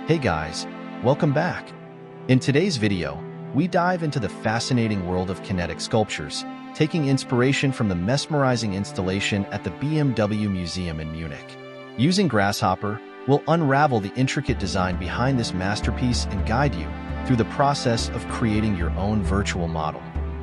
Hey guys, welcome back. In today's video, we dive into the fascinating world of kinetic sculptures, taking inspiration from the mesmerizing installation at the BMW Museum in Munich. Using Grasshopper, we'll unravel the intricate design behind this masterpiece and guide you through the process of creating your own virtual model.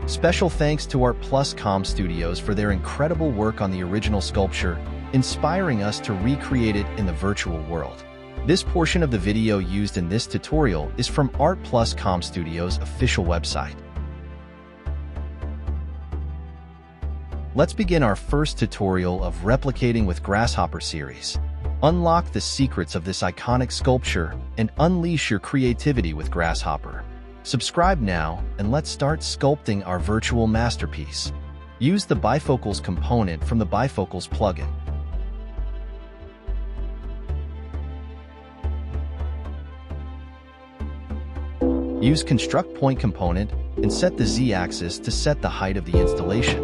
Special thanks to ART+COM Studios for their incredible work on the original sculpture, inspiring us to recreate it in the virtual world. This portion of the video used in this tutorial is from ART+COM Studios' official website. Let's begin our first tutorial of Replicating with Grasshopper series. Unlock the secrets of this iconic sculpture and unleash your creativity with Grasshopper. Subscribe now and let's start sculpting our virtual masterpiece. Use the bifocals component from the bifocals plugin. Use construct point component and set the z-axis to set the height of the installation.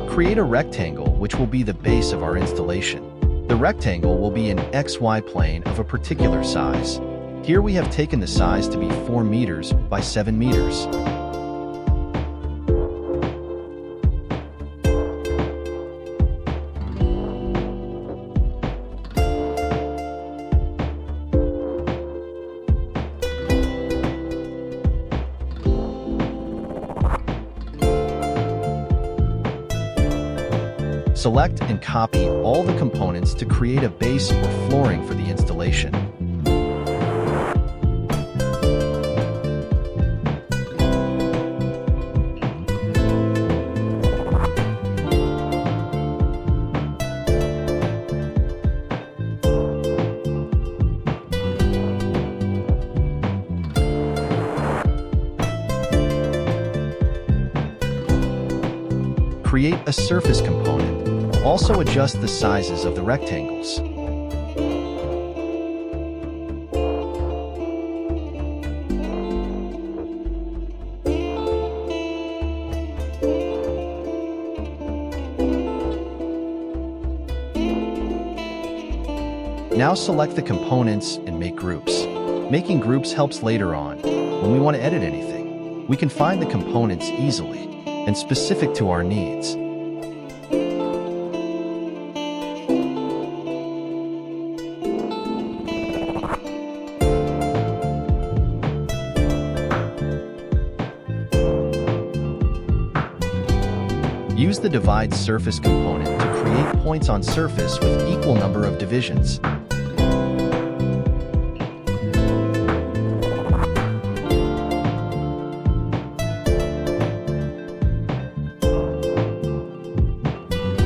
Create a rectangle which will be the base of our installation. The rectangle will be an XY plane of a particular size. Here we have taken the size to be 4 meters by 7 meters. Select and copy all the components to create a base or flooring for the installation. Create a surface component. Also adjust the sizes of the rectangles. Now select the components and make groups. Making groups helps later on, when we want to edit anything. We can find the components easily and specific to our needs. Use the divide surface component to create points on surface with equal number of divisions.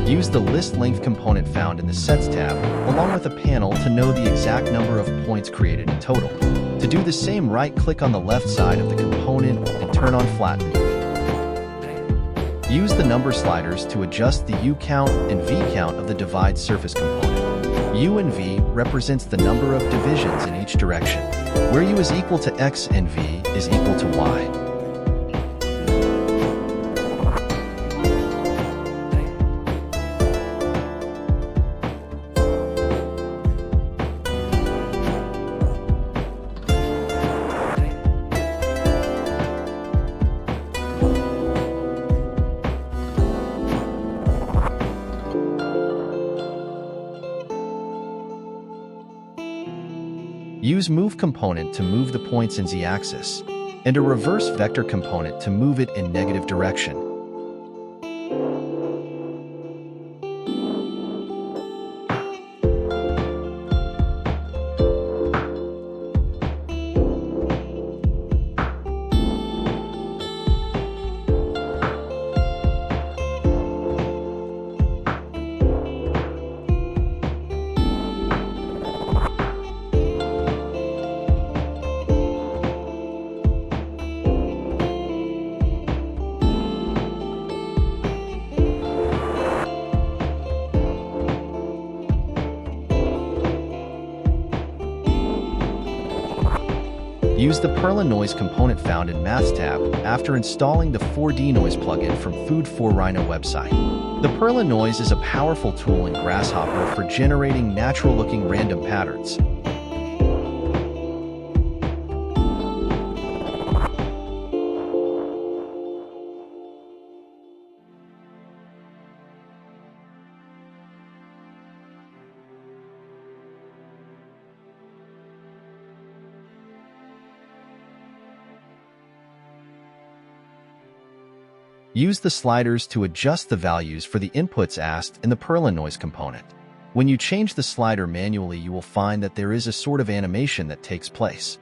Use the list length component found in the Sets tab, along with a panel to know the exact number of points created in total. To do the same, right-click on the left side of the component and turn on Flatten. Use the number sliders to adjust the U count and V count of the divide surface component. U and V represents the number of divisions in each direction, where U is equal to X and V is equal to Y. Use Move component to move the points in Z-axis, and a Reverse Vector component to move it in negative direction. Use the Perla Noise component found in Math tab after installing the 4D Noise plugin from Food4Rhino website. The Perla Noise is a powerful tool in Grasshopper for generating natural-looking random patterns. Use the sliders to adjust the values for the inputs asked in the Perla Noise component. When you change the slider manually, you will find that there is a sort of animation that takes place.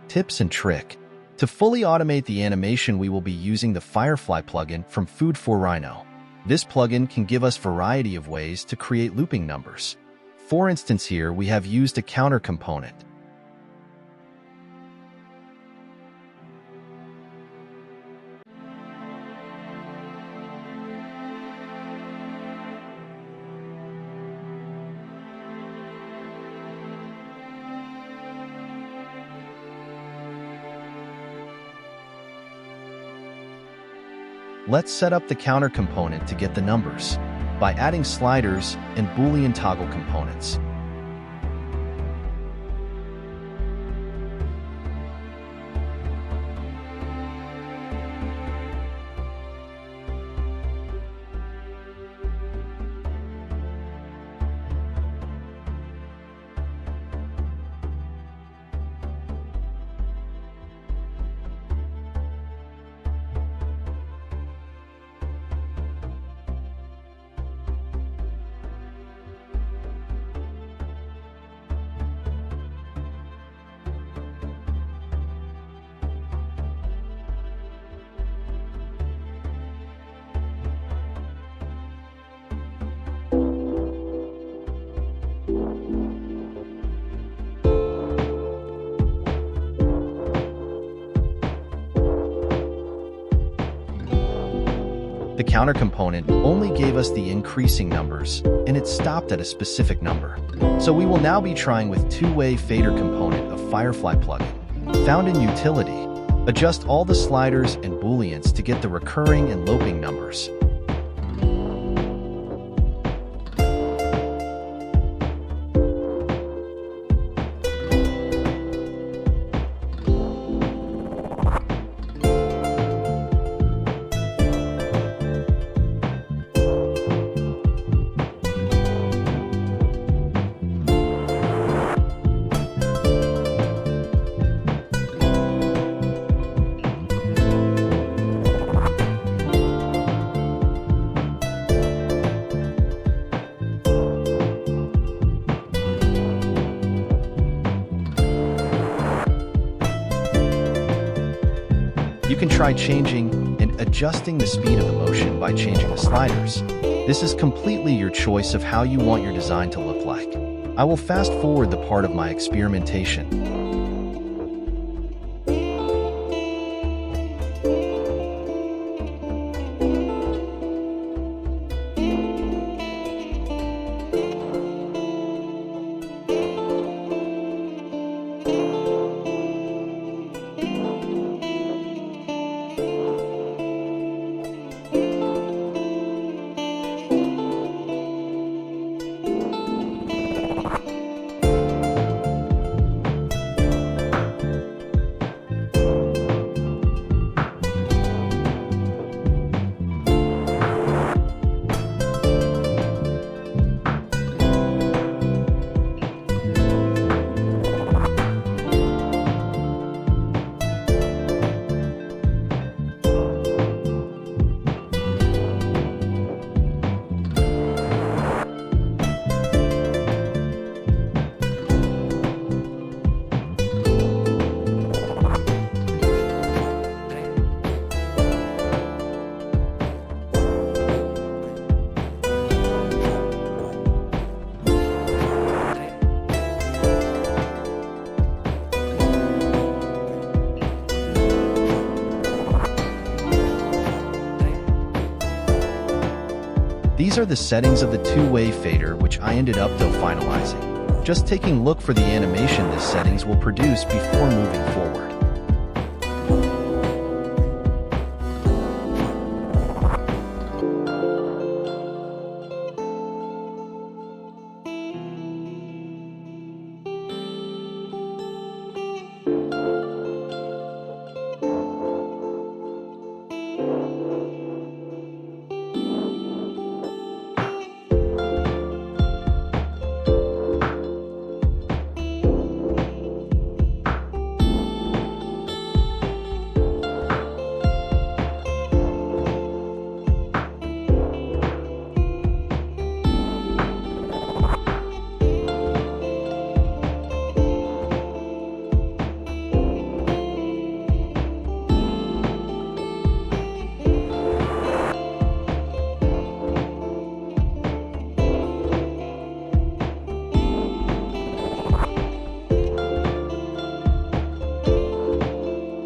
Tips and trick. To fully automate the animation, we will be using the Firefly plugin from Food4Rhino. This plugin can give us a variety of ways to create looping numbers. For instance, here we have used a counter component. Let's set up the counter component to get the numbers by adding sliders and Boolean toggle components. The counter component only gave us the increasing numbers, and it stopped at a specific number. So we will now be trying with two-way fader component of Firefly plugin. Found in Utility, adjust all the sliders and booleans to get the recurring and looping numbers. You can try changing and adjusting the speed of the motion by changing the sliders. This is completely your choice of how you want your design to look like. I will fast forward the part of my experimentation. These are the settings of the two-way fader, which I ended up though finalizing. Just taking a look for the animation these settings will produce before moving forward.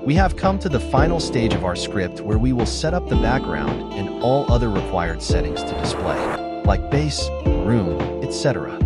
We have come to the final stage of our script where we will set up the background and all other required settings to display, like base, room, etc.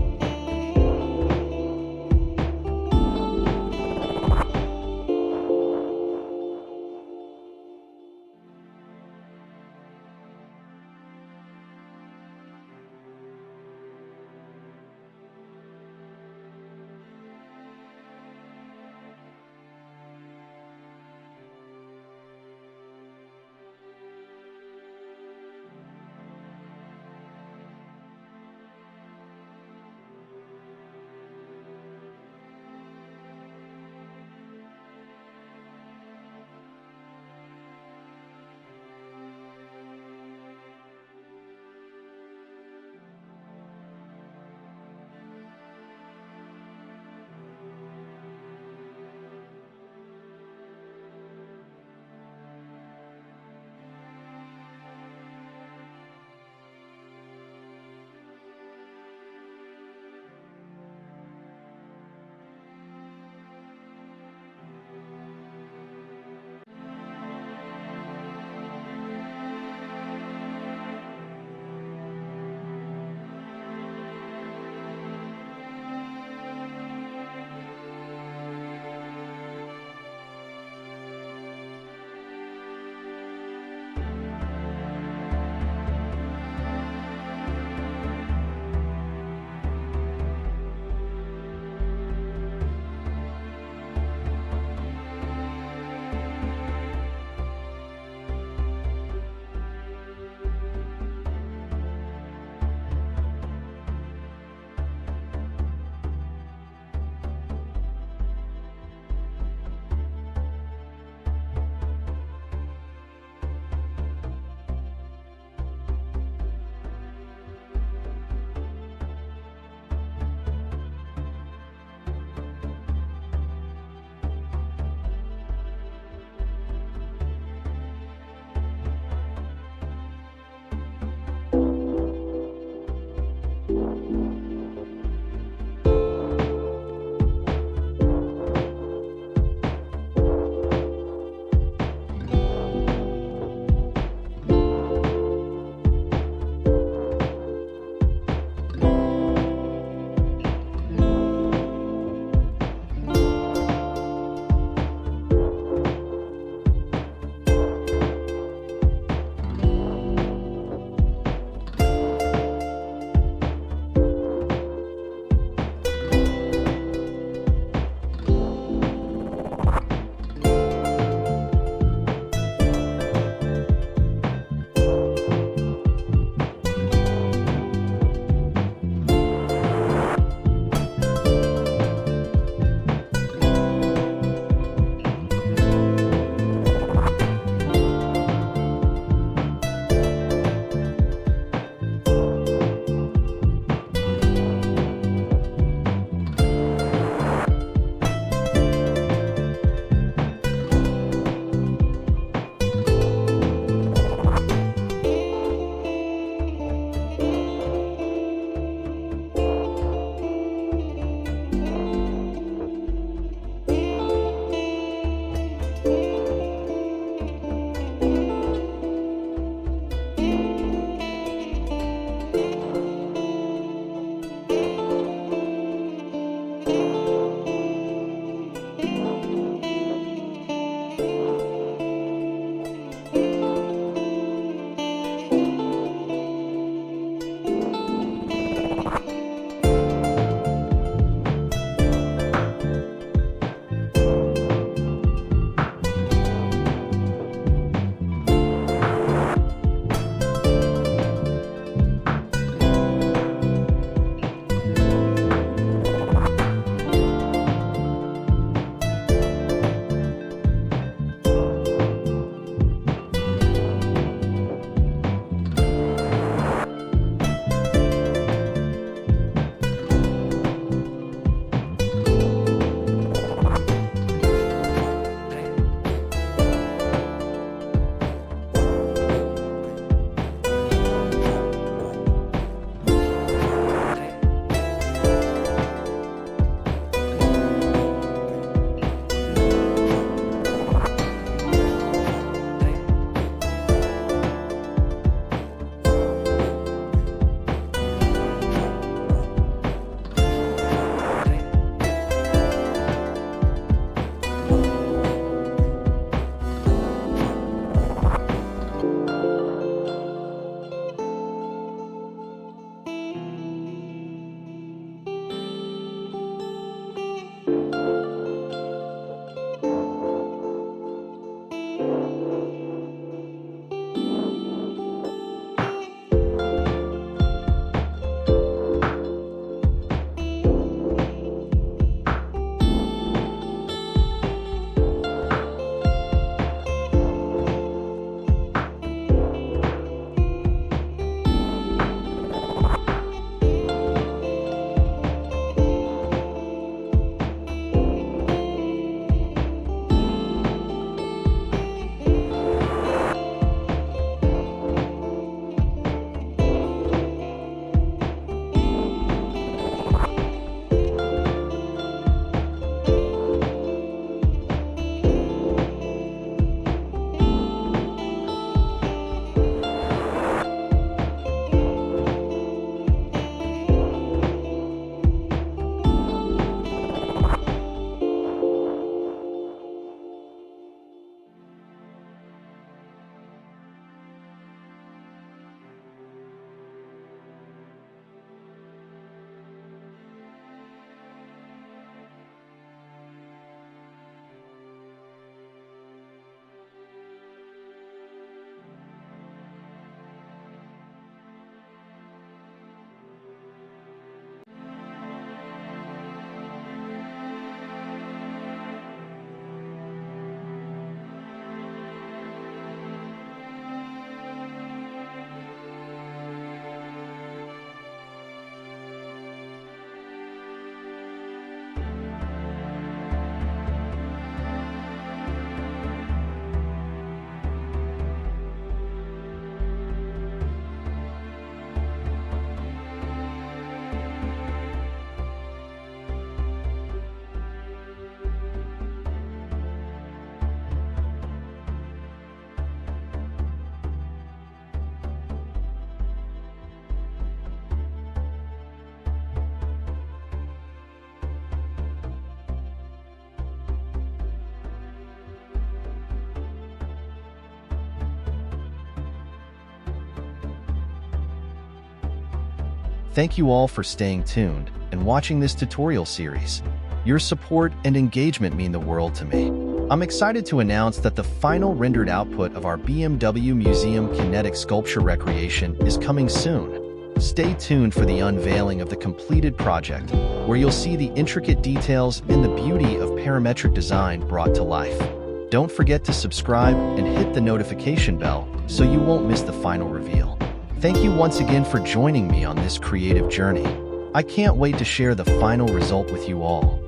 Thank you all for staying tuned and watching this tutorial series. Your support and engagement mean the world to me. I'm excited to announce that the final rendered output of our BMW Museum Kinetic sculpture recreation is coming soon. Stay tuned for the unveiling of the completed project, where you'll see the intricate details and the beauty of parametric design brought to life. Don't forget to subscribe and hit the notification bell so you won't miss the final reveal. Thank you once again for joining me on this creative journey. I can't wait to share the final result with you all.